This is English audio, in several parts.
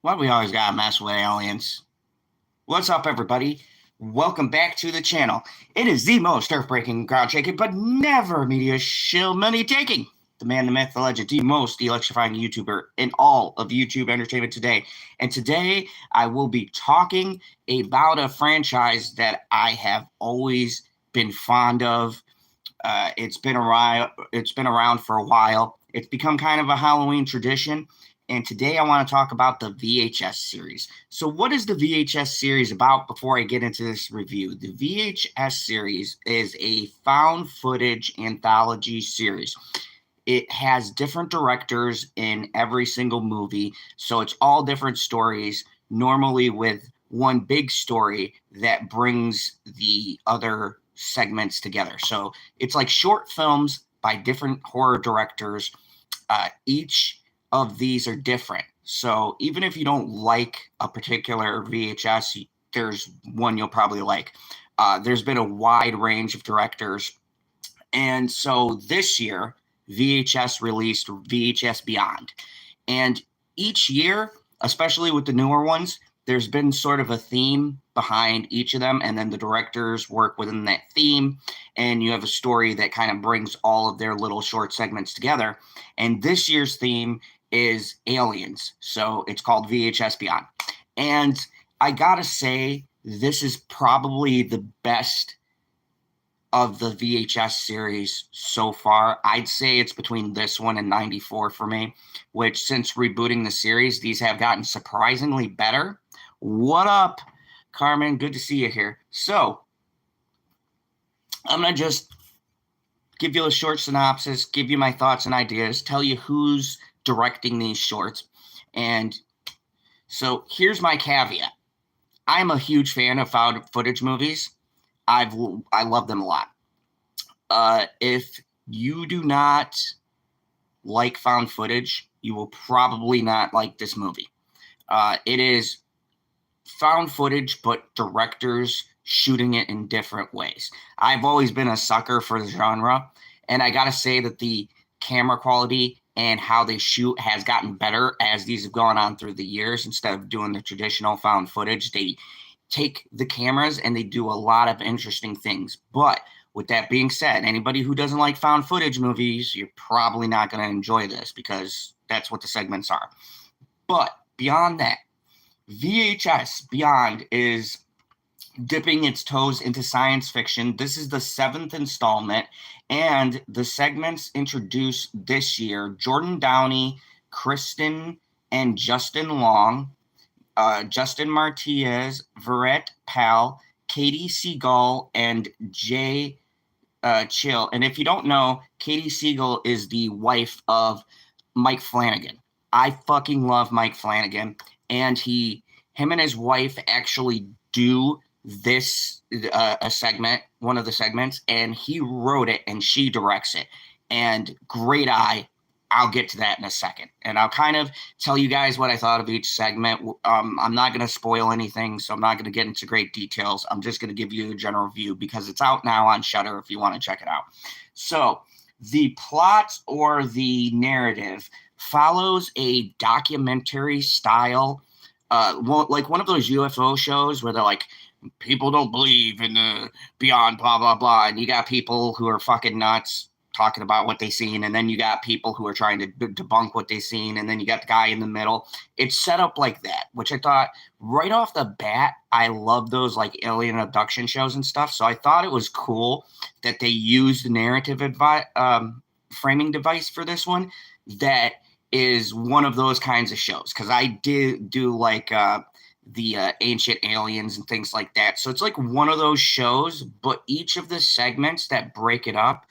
Why we always gotta mess with aliens? What's up, everybody? Welcome back to the channel. It is the most earth-breaking, ground-shaking, but never media shill money taking. The man, the myth, the legend, the most electrifying YouTuber in all of YouTube entertainment today. And today, I will be talking about a franchise that I have always been fond of. It's been around. It's been around for a while. It's become kind of a Halloween tradition. And today I want to talk about the VHS series. So, what is the VHS series about before I get into this review? The VHS series is a found footage anthology series. It has different directors in every single movie. So, it's all different stories, normally with one big story that brings the other segments together. So, it's like short films by different horror directors. Each of these are different. So even if you don't like a particular VHS, there's one you'll probably like. There's been a wide range of directors. And so this year, VHS released VHS Beyond. And each year, especially with the newer ones, there's been sort of a theme behind each of them, and then the directors work within that theme, and you have a story that kind of brings all of their little short segments together. And this year's theme is aliens, so it's called VHS Beyond. And I gotta say, this is probably the best of the VHS series so far. I'd say it's between this one and 94 for me, which since rebooting the series, these have gotten surprisingly better. What up, Carmen? Good to see you here. So, I'm going to just give you a short synopsis, give you my thoughts and ideas, tell you who's directing these shorts. And so, here's my caveat. I'm a huge fan of found footage movies. I love them a lot. If you do not like found footage, you will probably not like this movie. It is found footage, but directors shooting it in different ways. I've always been a sucker for the genre, and I gotta say that the camera quality and how they shoot has gotten better as these have gone on through the years. Instead of doing the traditional found footage, they take the cameras and they do a lot of interesting things. But with that being said, anybody who doesn't like found footage movies, you're probably not going to enjoy this because that's what the segments are. But beyond that, VHS Beyond is dipping its toes into science fiction. This is the 7th installment, and the segments introduced this year Jordan Downey, Kristen, and Justin Long, Justin Martinez, Verrett Pal, Katie Seagal, and Jay Chill. And if you don't know, Katie Seagal is the wife of Mike Flanagan. I fucking love Mike Flanagan, and him and his wife actually do this a segment, one of the segments, and he wrote it and she directs it. And great eye. I'll get to that in a second. And I'll kind of tell you guys what I thought of each segment. I'm not going to spoil anything, so I'm not going to get into great details. I'm just going to give you a general view because it's out now on Shudder if you want to check it out. So the plot or the narrative follows a documentary style, like one of those UFO shows where they're like, people don't believe in the beyond, blah, blah, blah. And you got people who are fucking nuts talking about what they seen, and then you got people who are trying to debunk what they seen, and then you got the guy in the middle. It's set up like that, which I thought right off the bat, I love those like alien abduction shows and stuff. So I thought it was cool that they used the narrative framing device for this one. That is one of those kinds of shows because I did do like the ancient aliens and things like that. So it's like one of those shows, but each of the segments that break it up,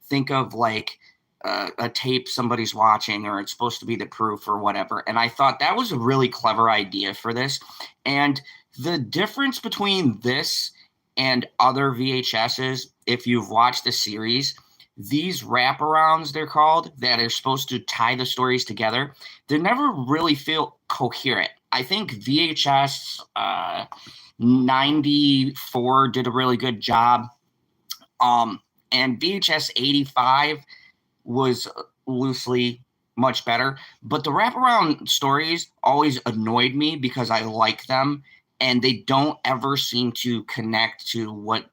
think of like a tape somebody's watching, or it's supposed to be the proof or whatever. And I thought that was a really clever idea for this. And the difference between this and other VHSs, if you've watched the series, these wraparounds, they're called, that are supposed to tie the stories together, they never really feel coherent. I think VHS 94 did a really good job. And VHS 85 was loosely much better. But the wraparound stories always annoyed me because I like them, and they don't ever seem to connect to what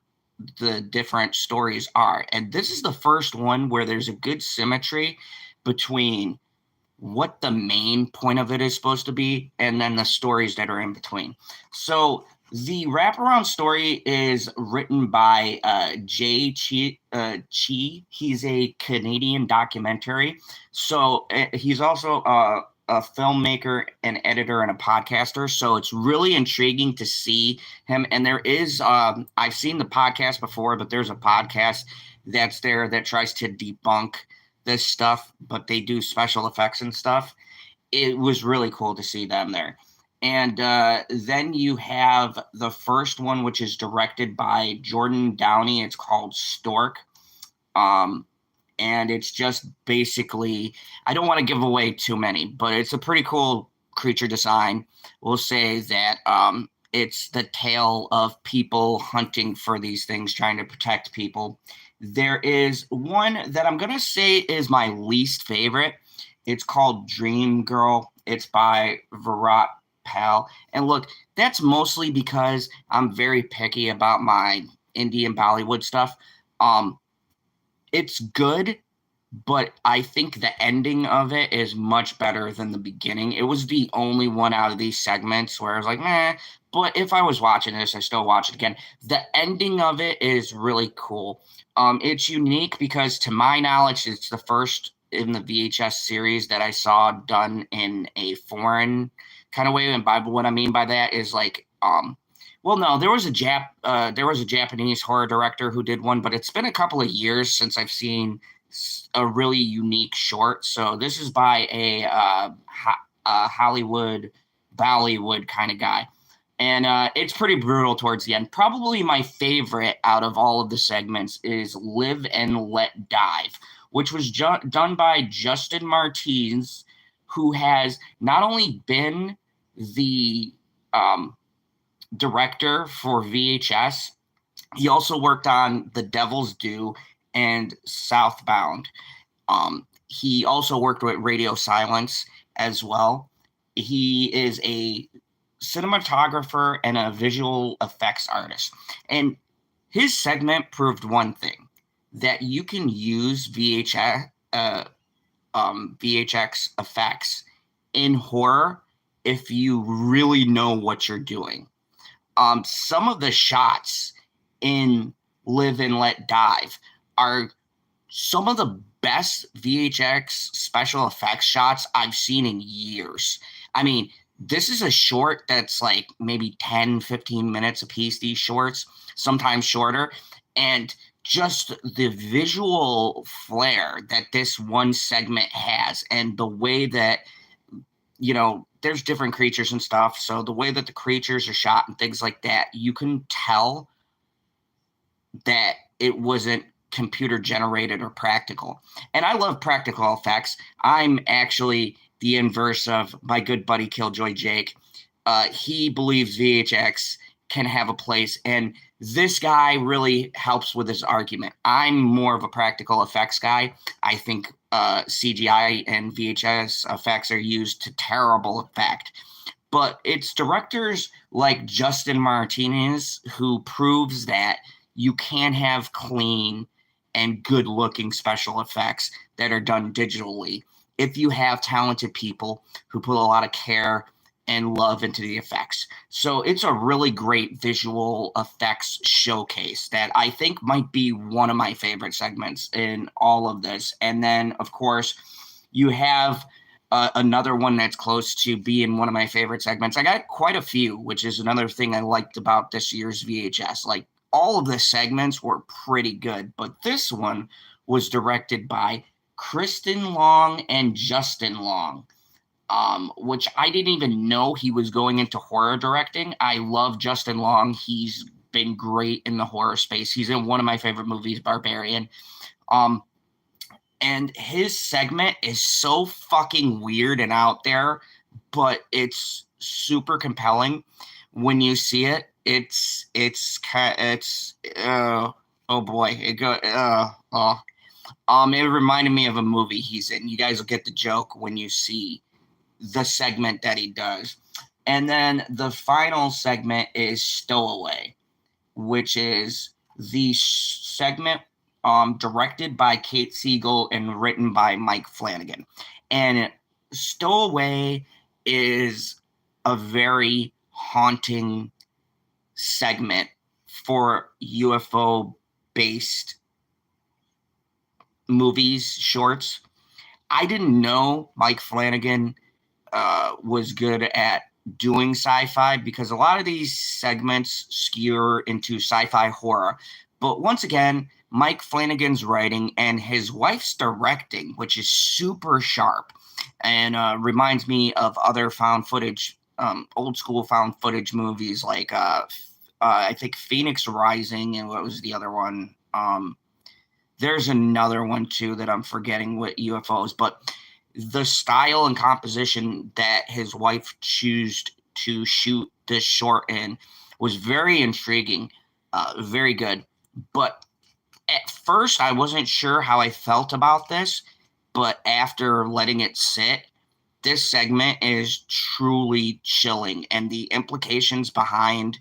the different stories are. And this is the first one where there's a good symmetry between what the main point of it is supposed to be and then the stories that are in between. So the wraparound story is written by Jay Chi. He's a Canadian documentary. So he's also a filmmaker, an editor, and a podcaster. So it's really intriguing to see him. And there is, I've seen the podcast before, but there's a podcast that's there that tries to debunk this stuff, but they do special effects and stuff. It was really cool to see them there. And then you have the first one, which is directed by Jordan Downey. It's called Stork. And it's just basically, I don't want to give away too many, but it's a pretty cool creature design. We'll say that it's the tale of people hunting for these things, trying to protect people. There is one that I'm going to say is my least favorite. It's called Dream Girl. It's by Virat Pal. And look, that's mostly because I'm very picky about my Indian Bollywood stuff. It's good, but I think the ending of it is much better than the beginning. It was the only one out of these segments where I was like, meh. But if I was watching this, I still watch it again. The ending of it is really cool. It's unique because, to my knowledge, it's the first in the VHS series that I saw done in a foreign kind of way. And by what I mean by that is like, well, no, there was a Japanese horror director who did one, but it's been a couple of years since I've seen a really unique short. So this is by a Hollywood, Bollywood kind of guy. And it's pretty brutal towards the end. Probably my favorite out of all of the segments is Live and Let Dive, which was done by Justin Martins, who has not only been the director for VHS, he also worked on The Devil's Due and Southbound. He also worked with Radio Silence as well. He is a cinematographer and a visual effects artist. And his segment proved one thing, that you can use VHX effects in horror if you really know what you're doing. Some of the shots in Live and Let Dive are some of the best VHX special effects shots I've seen in years. I mean, this is a short that's like maybe 10, 15 minutes a piece, these shorts, sometimes shorter. And just the visual flair that this one segment has, and the way that, you know, there's different creatures and stuff. So the way that the creatures are shot and things like that, you can tell that it wasn't computer generated or practical. And I love practical effects. I'm actually the inverse of my good buddy Killjoy Jake. He believes VHX can have a place, and this guy really helps with his argument. I'm more of a practical effects guy. I think CGI and VHS effects are used to terrible effect. But it's directors like Justin Martinez who proves that you can have clean and good-looking special effects that are done digitally if you have talented people who put a lot of care and love into the effects. So it's a really great visual effects showcase that I think might be one of my favorite segments in all of this. And then, of course, you have another one that's close to being one of my favorite segments. I got quite a few, which is another thing I liked about this year's VHS. Like, all of the segments were pretty good, but this one was directed by Kristen Long and Justin Long, which I didn't even know he was going into horror directing. I love Justin Long. He's been great in the horror space. He's in one of my favorite movies, Barbarian. And his segment is so fucking weird and out there, but it's super compelling when you see it. Oh boy, It reminded me of a movie he's in. You guys will get the joke when you see the segment that he does. And then the final segment is Stowaway, which is the segment directed by Kate Siegel and written by Mike Flanagan. And Stowaway is a very haunting segment for UFO based movies, shorts. I didn't know Mike Flanagan was good at doing sci-fi because a lot of these segments skew into sci-fi horror. But once again, Mike Flanagan's writing and his wife's directing, which is super sharp and reminds me of other found footage, old school found footage movies like I think Phoenix Rising, and what was the other one? There's another one too that I'm forgetting with UFOs, but the style and composition that his wife chose to shoot this short in was very intriguing, very good. But at first, I wasn't sure how I felt about this, but after letting it sit, this segment is truly chilling, and the implications behind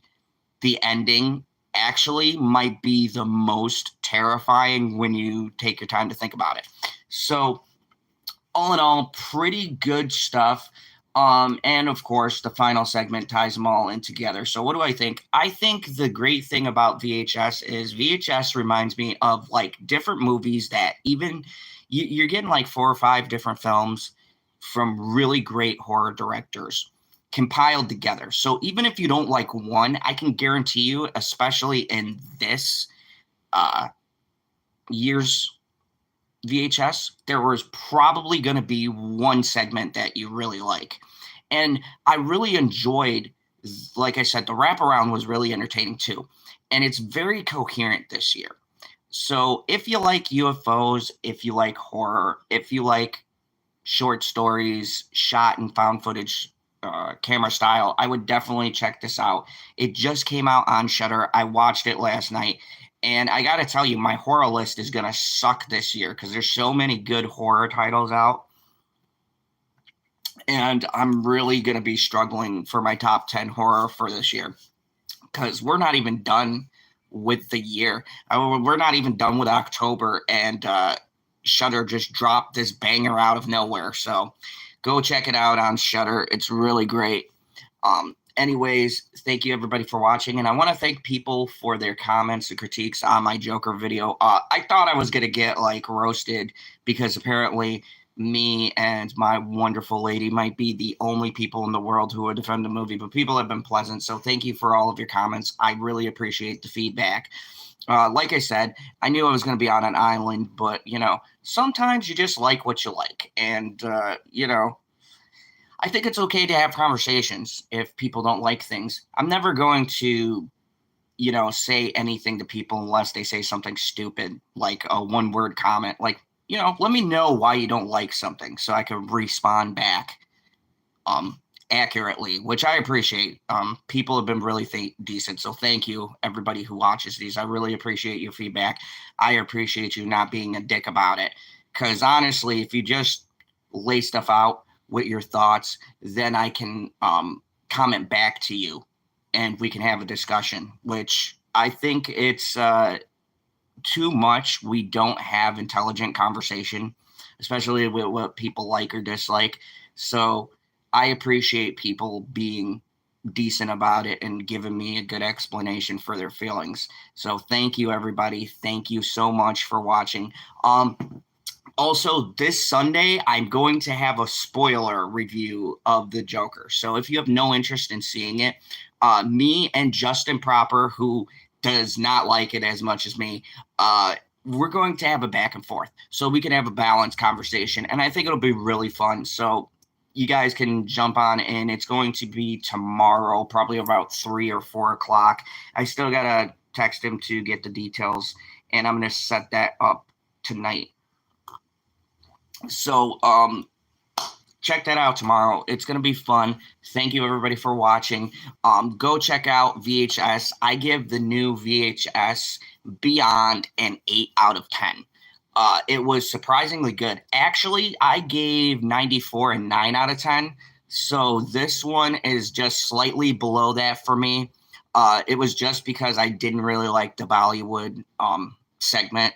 the ending actually might be the most terrifying when you take your time to think about it. So, all in all, pretty good stuff. And of course, the final segment ties them all in together. So, what do I think? I think the great thing about VHS is VHS reminds me of like different movies that even you're getting like 4 or 5 different films from really great horror directors compiled together. So, even if you don't like one, I can guarantee you, especially in this year's VHS, there was probably going to be one segment that you really like. And I really enjoyed, like I said, the wraparound was really entertaining too. And it's very coherent this year. So if you like UFOs, if you like horror, if you like short stories shot in found footage camera style, I would definitely check this out. It just came out on Shudder. I watched it last night. And I got to tell you, my horror list is going to suck this year because there's so many good horror titles out. And I'm really going to be struggling for my top 10 horror for this year because we're not even done with the year. We're not even done with October. And Shudder just dropped this banger out of nowhere. So go check it out on Shudder. It's really great. Anyways, thank you everybody for watching, and I want to thank people for their comments and critiques on my Joker video. I thought I was going to get like roasted because apparently me and my wonderful lady might be the only people in the world who would defend the movie, but people have been pleasant, so thank you for all of your comments. I really appreciate the feedback. Like I said, I knew I was going to be on an island, but, sometimes you just like what you like, and, I think it's okay to have conversations if people don't like things. I'm never going to, say anything to people unless they say something stupid, like a one-word comment. Like, let me know why you don't like something so I can respond back accurately, which I appreciate. People have been really decent, so thank you, everybody who watches these. I really appreciate your feedback. I appreciate you not being a dick about it, because honestly, if you just lay stuff out with your thoughts, then I can comment back to you and we can have a discussion, which I think it's too much. We don't have intelligent conversation, especially with what people like or dislike. So I appreciate people being decent about it and giving me a good explanation for their feelings. So thank you, everybody. Thank you so much for watching. Also, this Sunday, I'm going to have a spoiler review of the Joker. So if you have no interest in seeing it, me and Justin Proper, who does not like it as much as me, we're going to have a back and forth so we can have a balanced conversation. And I think it'll be really fun. So you guys can jump on in. It's going to be tomorrow, probably about 3 or 4 o'clock. I still got to text him to get the details, and I'm going to set that up tonight. So, check that out tomorrow. It's going to be fun. Thank you, everybody, for watching. Go check out VHS. I give the new VHS Beyond an 8 out of 10. It was surprisingly good. Actually, I gave 94 and 9 out of 10. So this one is just slightly below that for me. It was just because I didn't really like the Bollywood segment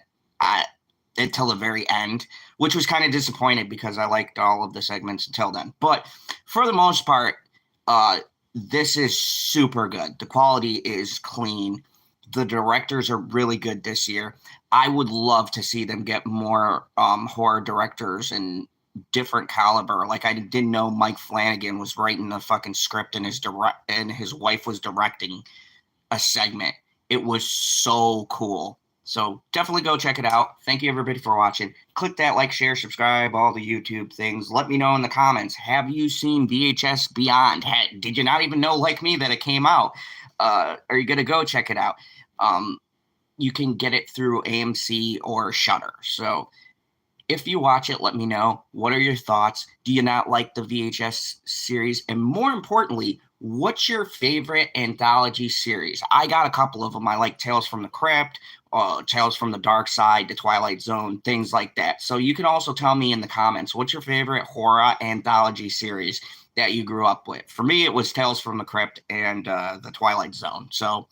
until the very end, which was kind of disappointed because I liked all of the segments until then. But for the most part, this is super good. The quality is clean. The directors are really good this year. I would love to see them get more horror directors and different caliber. Like, I didn't know Mike Flanagan was writing the fucking script and his wife was directing a segment. It was so cool. So definitely go check it out. Thank you everybody for watching. Click that like, share, subscribe, all the YouTube things. Let me know in the comments. Have you seen VHS Beyond? Did you not even know, like me, that it came out? Are you gonna go check it out? You can get it through AMC or Shudder. So if you watch it, let me know. What are your thoughts? Do you not like the VHS series? And more importantly, what's your favorite anthology series? I got a couple of them. I like Tales from the Crypt, Tales from the Dark Side, The Twilight Zone, things like that. So you can also tell me in the comments, what's your favorite horror anthology series that you grew up with? For me, it was Tales from the Crypt and The Twilight Zone. So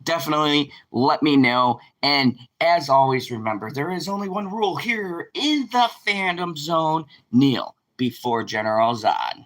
definitely let me know. And as always, remember, there is only one rule here in the Fandom Zone. Kneel before General Zod.